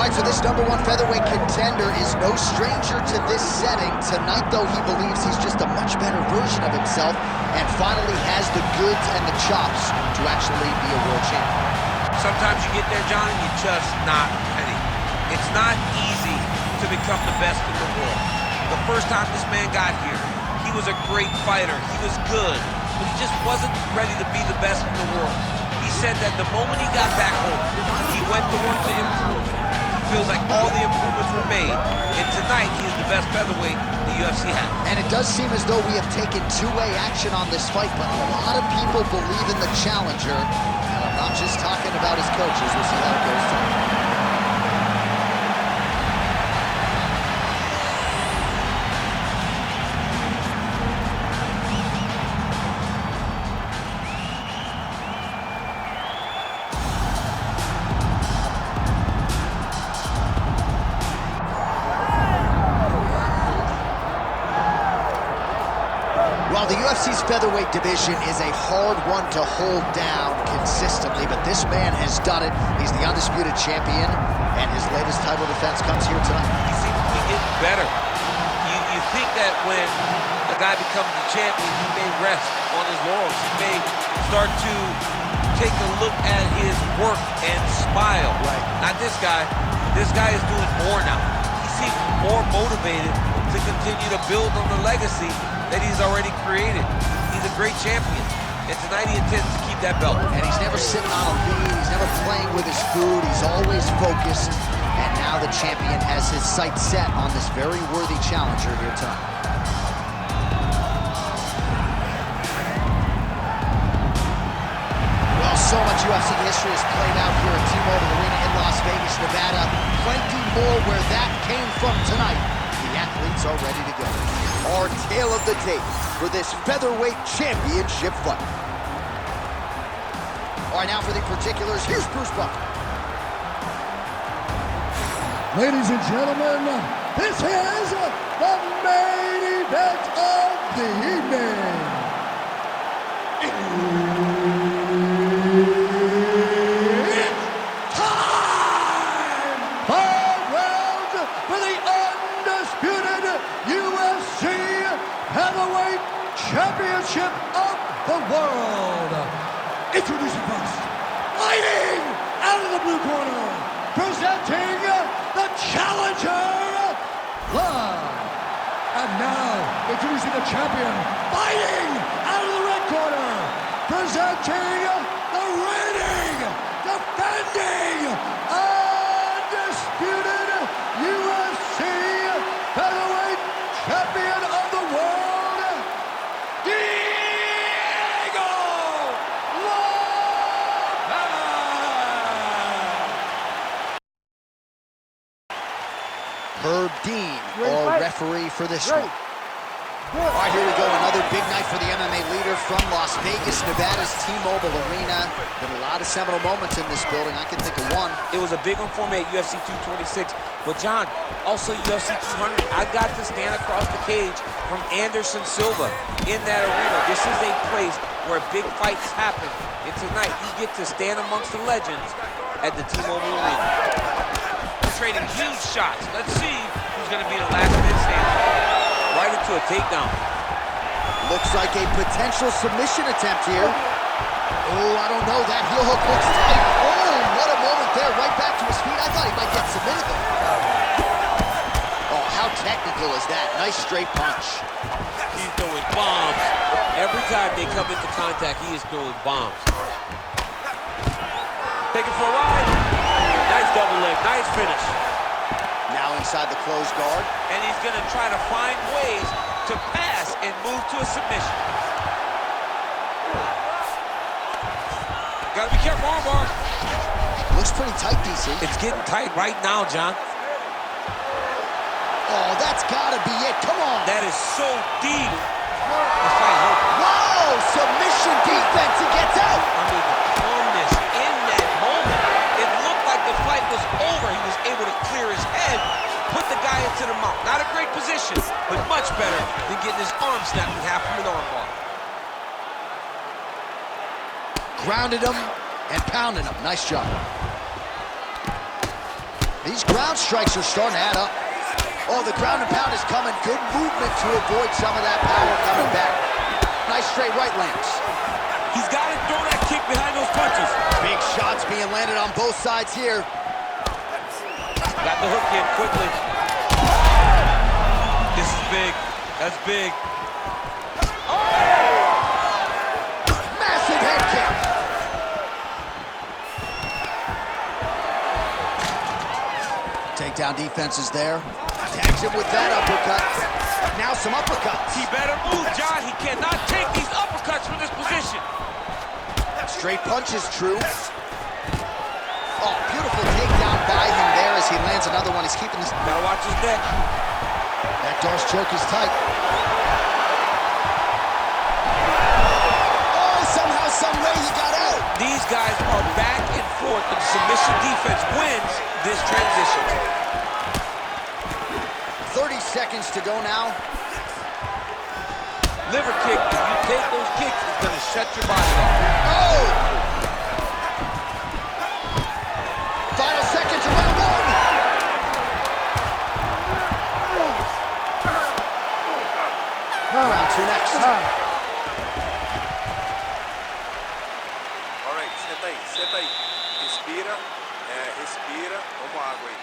right, so this #1 featherweight contender is no stranger to this setting. Tonight, though, he believes he's just a much better version of himself and finally has the goods and the chops to actually be a world champion. Sometimes you get there, John, and you're just not ready. It's not easy to become the best in the world. The first time this man got here, he was a great fighter. He was good, but he just wasn't ready to be the best in the world. He said that the moment he got back home, he went to work to improve. He feels like all the improvements were made, and tonight he is the best featherweight the UFC has. And it does seem as though we have taken two-way action on this fight, but a lot of people believe in the challenger, and I'm not just talking about his coaches. We'll see how it goes tonight. Well, the UFC's featherweight division is a hard one to hold down consistently, but this man has done it. He's the undisputed champion, and his latest title defense comes here tonight. He seems to be getting better. You think that when a guy becomes the champion, he may rest on his laurels. He may start to take a look at his work and smile. Right. Not this guy. This guy is doing more now. He seems more motivated to continue to build on the legacy that he's already created. He's a great champion, and tonight he intends to keep that belt. And he's never sitting on a lead, he's never playing with his food, he's always focused, and now the champion has his sights set on this very worthy challenger here tonight. Well, so much UFC history has played out here at T-Mobile Arena in Las Vegas, Nevada. Plenty more where that came from tonight. The athletes are ready to go. Our tale of the tape for this featherweight championship fight. All right, now for the particulars, here's Bruce Buffer. Ladies and gentlemen, this is the main event of the evening. It's time! 5 rounds for the undisputed UFC Heavyweight Championship of the world. Introducing first, fighting out of the blue corner, presenting the challenger, live. And now, introducing the champion, fighting out of the red corner, presenting the reigning, defending, undisputed UFC Featherweight Champion of the world, Diego Lopez! Herb Dean, our referee for this one. All right, here we go. Another big night for the MMA leader from Las Vegas, Nevada's T-Mobile Arena. Been a lot of seminal moments in this building. I can think of one. It was a big one for me at UFC 226. But John, also UFC 200, I got to stand across the cage from Anderson Silva in that arena. This is a place where big fights happen. And tonight, you get to stand amongst the legends at the T-Mobile Arena. We're trading huge shots. Let's see who's going to be the last man standing. Right into a takedown. Looks like a potential submission attempt here. Oh, I don't know. That heel hook looks tight. Oh, what a moment there. Right back to his feet. I thought he might get submitted there. Oh, how technical is that? Nice straight punch. He's throwing bombs. Every time they come into contact, he is throwing bombs. Taking for a ride. Nice double leg. Nice finish. Now inside the closed guard. And he's going to try to find ways to pass and move to a submission. Got to be careful, armbar. Looks pretty tight, DC. It's getting tight right now, John. Oh, that's got to be it. Come on. That is so deep. This fight hurt. Whoa, submission defense. He gets out. I mean, the calmness in that moment. It looked like the fight was over. He was able to clear his head, put the guy into the mount. Not a great position, but much better than getting his arm snapped in half from an armbar. Grounded him and pounded him. Nice job. These ground strikes are starting to add up. Oh, the ground and pound is coming. Good movement to avoid some of that power coming back. Nice straight right lands. He's got to throw that kick behind those punches. Big shots being landed on both sides here. Got the hook in quickly. This is big. That's big. Massive head kick. Takedown defense is there. Tags him with that uppercut. Now some uppercuts. He better move, John. He cannot take these uppercuts from this position. Straight punch is true. Oh, beautiful takedown by him there as he lands another one. He's keeping this. Gotta watch his neck. That Darce choke is tight. Oh, somehow, some way he got out. These guys are back and forth, but the submission defense wins this transition. 30 seconds to go now. Liver kick, if you take those kicks, it's gonna shut your body off. Oh! Final seconds of round one. Round two next. All right, senta aí. Respira, respira. Vamos água aí.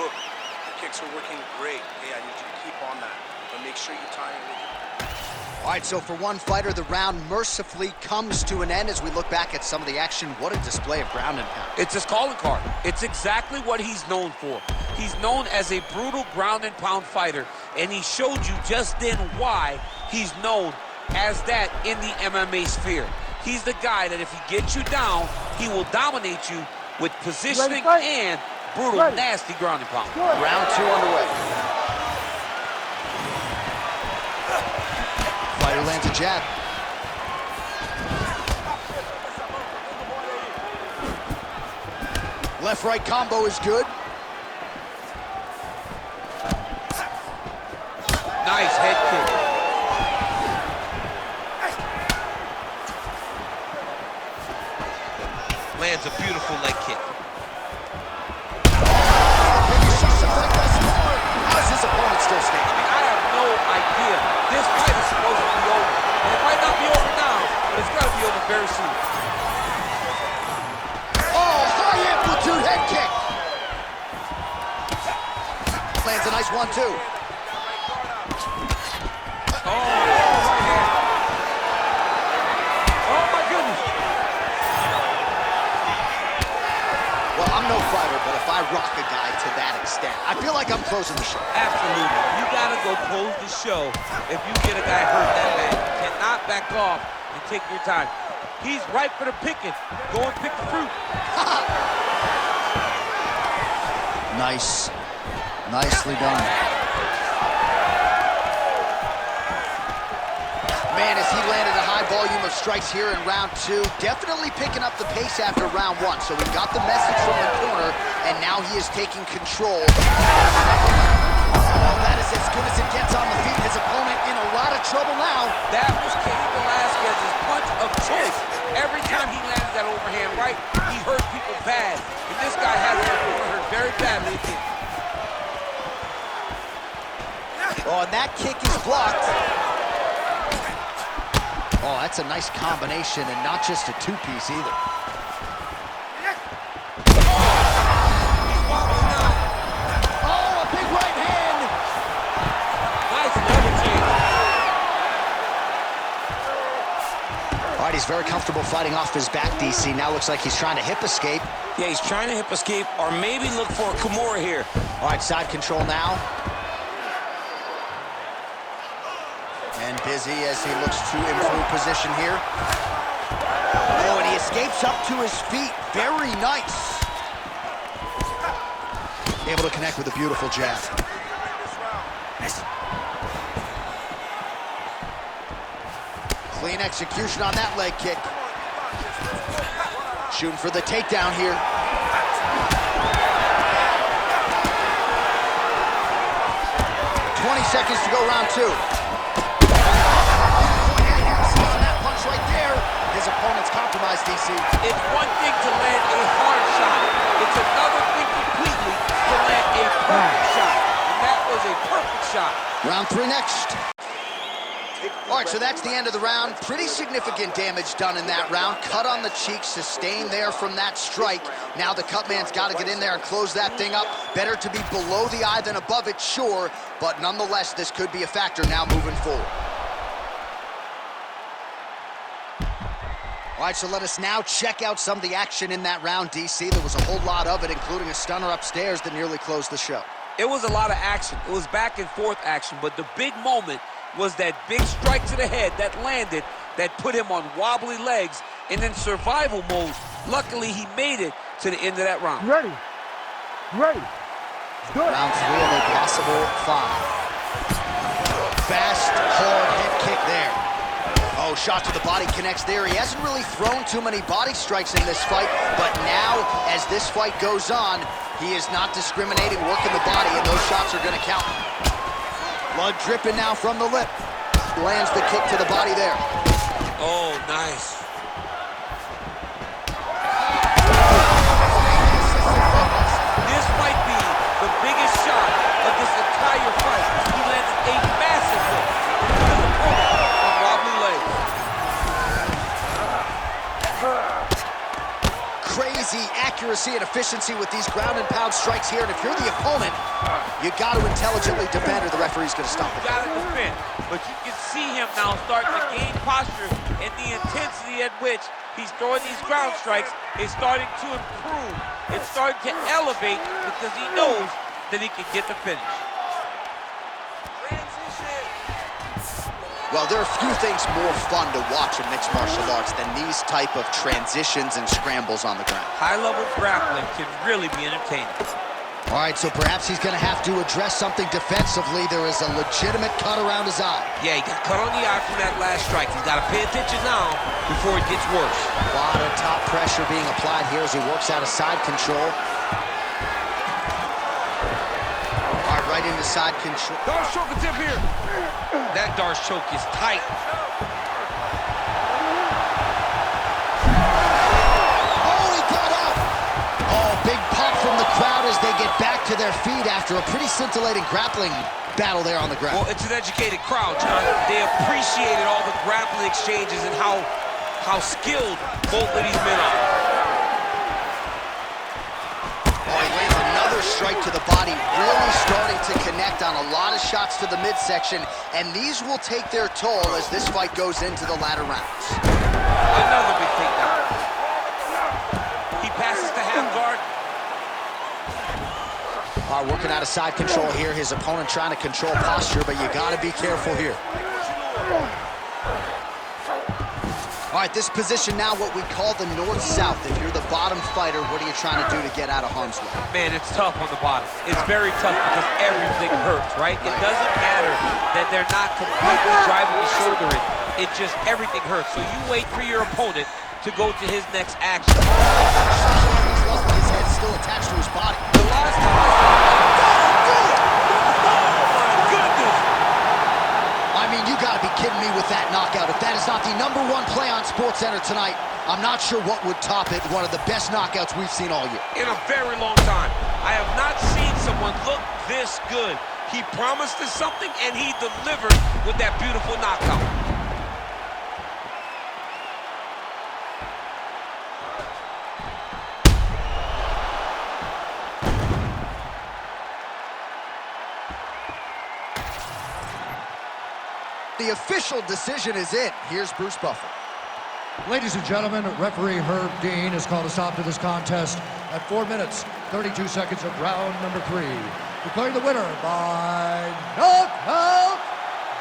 Look, the kicks are working great. Hey, I need you to keep on that. But make sure you tie it with it. All right, so for one fighter, the round mercifully comes to an end as we look back at some of the action. What a display of ground and pound. It's his calling card. It's exactly what he's known for. He's known as a brutal ground and pound fighter, and he showed you just then why he's known as that in the MMA sphere. He's the guy that if he gets you down, he will dominate you with positioning and brutal, nasty ground and pound. Round two underway. Fighter lands a jab. Left-right combo is good. Nice head kick. Lands a beautiful leg kick. How's his opponent still standing? I have no idea. This fight is supposed to be over. And it might not be over now, but it's got to be over very soon. Oh, high amplitude head kick. Lands a nice 1-2. Oh, right hand. Oh, my goodness. Well, I'm no fighter, but if I rock a guy to that extent, I feel like I'm closing the show. Absolutely. You got to go close the show if you get a guy hurt that bad. You cannot back off and take your time. He's ripe for the picking. Go and pick the fruit. Nice. Nicely done. Man, as he landed a high volume of strikes here in round two, definitely picking up the pace after round one. So we got the message from the corner, and now he is taking control. Oh, that is as good as it gets on the feet. His opponent in a lot of trouble now. That was Cain Velasquez's punch of choice. Every time he landed that overhand right, he hurt people bad. And this guy has his opponent hurt very badly again. Oh, and that kick is blocked. Oh, that's a nice combination, and not just a two-piece either. Oh, a big right hand! Nice leveraging. All right, he's very comfortable fighting off his back, DC. Now looks like he's trying to hip escape. Yeah, he's trying to hip escape, or maybe look for a Kimura here. All right, side control now. And busy as he looks to improve position here. Oh, and he escapes up to his feet. Very nice. Able to connect with a beautiful jab. Clean execution on that leg kick. Shooting for the takedown here. 20 seconds to go, round two. That punch right there. His opponent's compromised, DC. It's one thing to land a hard shot. It's another thing completely to shot. Round 3 next. All right, so that's the end of the round. Pretty significant damage done in that round. Cut on the cheek, sustained there from that strike. Now the cut man's got to get in there and close that thing up. Better to be below the eye than above it, sure. But nonetheless, this could be a factor now moving forward. All right, so let us now check out some of the action in that round, DC. There was a whole lot of it, including a stunner upstairs that nearly closed the show. It was a lot of action. It was back and forth action, but the big moment was that big strike to the head that landed, that put him on wobbly legs, and in survival mode. Luckily, he made it to the end of that round. Ready. Good. Round 3 of a possible 5. Fast, hard head kick there. Oh, shot to the body connects there. He hasn't really thrown too many body strikes in this fight, but now, as this fight goes on, he is not discriminating, working the body, and those shots are going to count. Blood dripping now from the lip. Lands the kick to the body there. Oh, nice. This might be the biggest shot of this entire fight. He landed a massive hit to his opponent on wobbly legs. Crazy accuracy and efficiency with these ground and pound strikes here, and if you're the opponent, you got to intelligently defend or the referee's going to stop it. You got to defend, but you can see him now starting to gain posture, and the intensity at which he's throwing these ground strikes is starting to improve. It's starting to elevate because he knows that he can get the finish. Well, there are few things more fun to watch in mixed martial arts than these type of transitions and scrambles on the ground. High-level grappling can really be entertaining. All right, so perhaps he's going to have to address something defensively. There is a legitimate cut around his eye. Yeah, he got cut on the eye from that last strike. He's got to pay attention now before it gets worse. A lot of top pressure being applied here as he works out of side control. All right, right into side control. Darce choke attempt here. That Darce choke is tight. Oh, he got up. Oh, big pop from the crowd as they get back to their feet after a pretty scintillating grappling battle there on the ground. Well, it's an educated crowd, John. They appreciated all the grappling exchanges and how skilled both of these men are. Oh, he lands another strike to the body, really starting to connect on a lot of shots to the midsection, and these will take their toll as this fight goes into the latter rounds. Another big takedown. He passes the half guard. Working out of side control here. His opponent trying to control posture, but you got to be careful here. All right, this position now what we call the north-south. If you're the bottom fighter, what are you trying to do to get out of harm's way? Man, it's tough on the bottom. It's very tough because everything hurts, right? It doesn't matter that they're not completely driving the shoulder in. It just, everything hurts. So you wait for your opponent to go to his next action. His head's still attached to his body. The last time I mean, you gotta be kidding me with that knockout. If that is not the #1 play on SportsCenter tonight, I'm not sure what would top it. One of the best knockouts we've seen all year. in a very long time. I have not seen someone look this good. He promised us something, and he delivered with that beautiful knockout. The official decision is in. Here's Bruce Buffer. Ladies and gentlemen, referee Herb Dean has called a stop to this contest at 4 minutes, 32 seconds of round number 3. Declaring the winner by knockout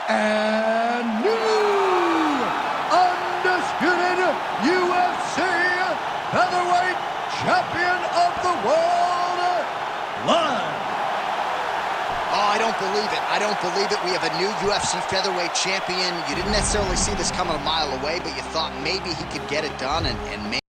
and new undisputed UFC featherweight champion of the world, live. Oh, I don't believe it. I don't believe it. We have a new UFC featherweight champion. You didn't necessarily see this coming a mile away, but you thought maybe he could get it done, and maybe